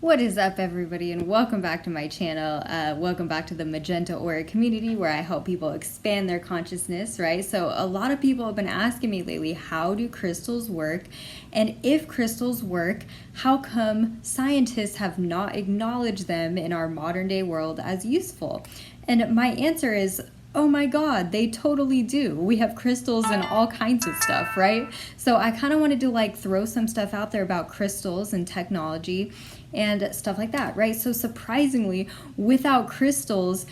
What is up, everybody, and welcome back to my channel. Welcome back to the MagentaAura community, where I help people expand their consciousness, right? So a lot of people have been asking me lately, how do crystals work? And if crystals work, how come scientists have not acknowledged them in our modern day world as useful? And my answer is, oh my God, they totally do. We have crystals and all kinds of stuff, right? So I kind of wanted to throw some stuff out there about crystals and technology and stuff like that, right? So surprisingly, without crystals,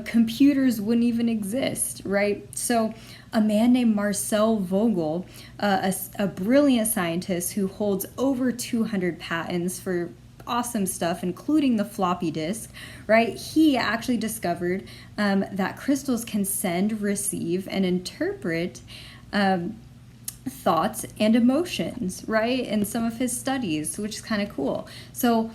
computers wouldn't even exist, right? So a man named Marcel Vogel, a brilliant scientist who holds over 200 patents for awesome stuff, including the floppy disk, right? He actually discovered that crystals can send, receive, and interpret thoughts and emotions, right? In some of his studies, which is kind of cool. So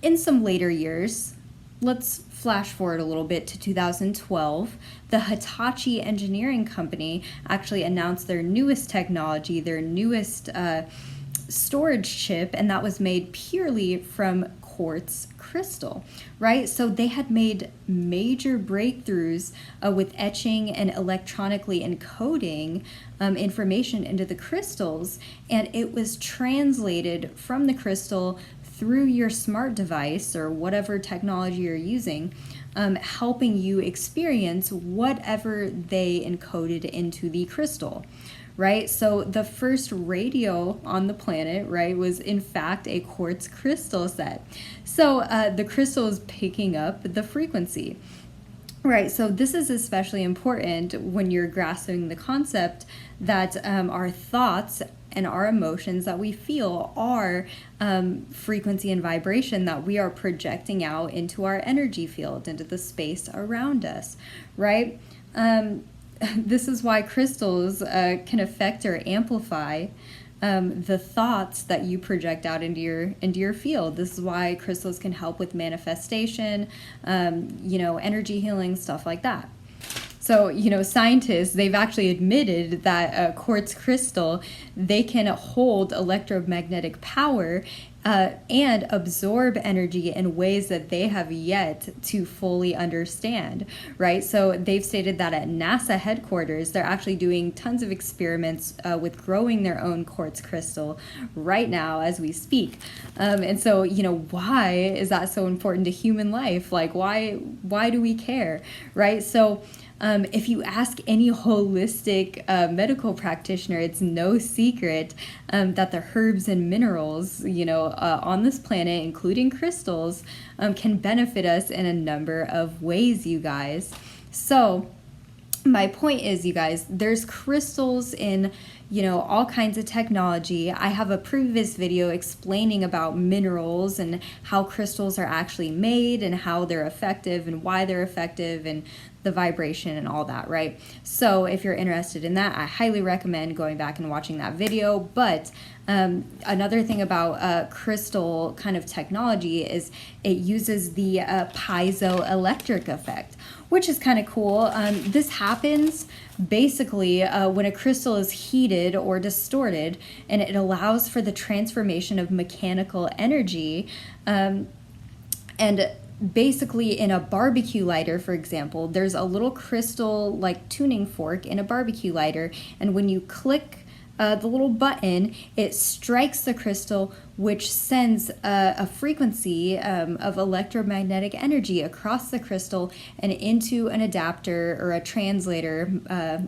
in some later years, let's flash forward a little bit to 2012, the Hitachi engineering company actually announced their newest technology, their newest storage chip, and that was made purely from quartz crystal, right? So they had made major breakthroughs with etching and electronically encoding information into the crystals, and it was translated from the crystal through your smart device or whatever technology you're using, helping you experience whatever they encoded into the crystal. Right? So the first radio on the planet, right, was in fact a quartz crystal set. So the crystal is picking up the frequency. Right, so this is especially important when you're grasping the concept that our thoughts and our emotions that we feel are frequency and vibration that we are projecting out into our energy field, into the space around us, right? This is why crystals can affect or amplify the thoughts that you project out into your field. This is why crystals can help with manifestation, energy healing, stuff like that. So, scientists, they've actually admitted that a quartz crystal, they can hold electromagnetic power and absorb energy in ways that they have yet to fully understand, right? So they've stated that at NASA headquarters, they're actually doing tons of experiments with growing their own quartz crystal right now as we speak. And so, why is that so important to human life? Why do we care, right? So if you ask any holistic medical practitioner, it's no secret that the herbs and minerals, on this planet, including crystals, can benefit us in a number of ways, you guys. So my point is, you guys, there's crystals in all kinds of technology. I have a previous video explaining about minerals and how crystals are actually made and how they're effective and why they're effective and the vibration and all that, right? So if you're interested in that, I highly recommend going back and watching that video. But another thing about crystal kind of technology is it uses the piezoelectric effect, which is kind of cool. This happens basically when a crystal is heated or distorted, and it allows for the transformation of mechanical energy. And basically in a barbecue lighter, for example, there's a little crystal tuning fork in a barbecue lighter, and when you click the little button, it strikes the crystal, which sends a frequency of electromagnetic energy across the crystal and into an adapter or a translator,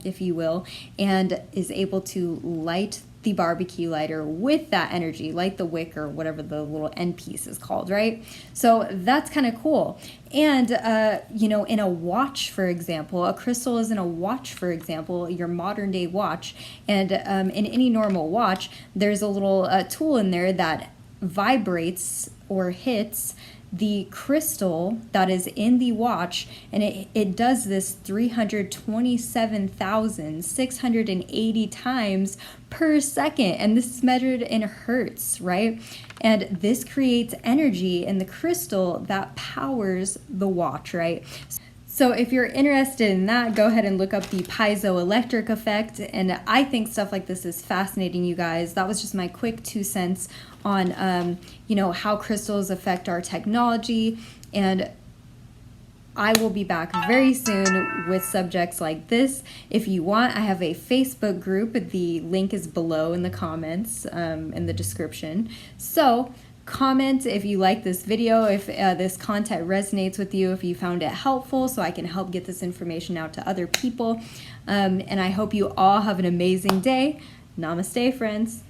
if you will, and is able to light the barbecue lighter with that energy, like the wick or whatever the little end piece is called, right? So that's kind of cool. And, in a watch, for example, a crystal is in a watch, for example, your modern day watch. And in any normal watch, there's a little tool in there that vibrates or hits the crystal that is in the watch, and it does this 327,680 times per second, and this is measured in hertz, right? And this creates energy in the crystal that powers the watch, right? So if you're interested in that, go ahead and look up the piezoelectric effect. And I think stuff like this is fascinating, you guys. That was just my quick 2 cents on, you know, how crystals affect our technology. And I will be back very soon with subjects like this. If you want, I have a Facebook group. The link is below in the comments, in the description. So comment if you like this video, if this content resonates with you, if you found it helpful, so I can help get this information out to other people. And I hope you all have an amazing day. Namaste, friends.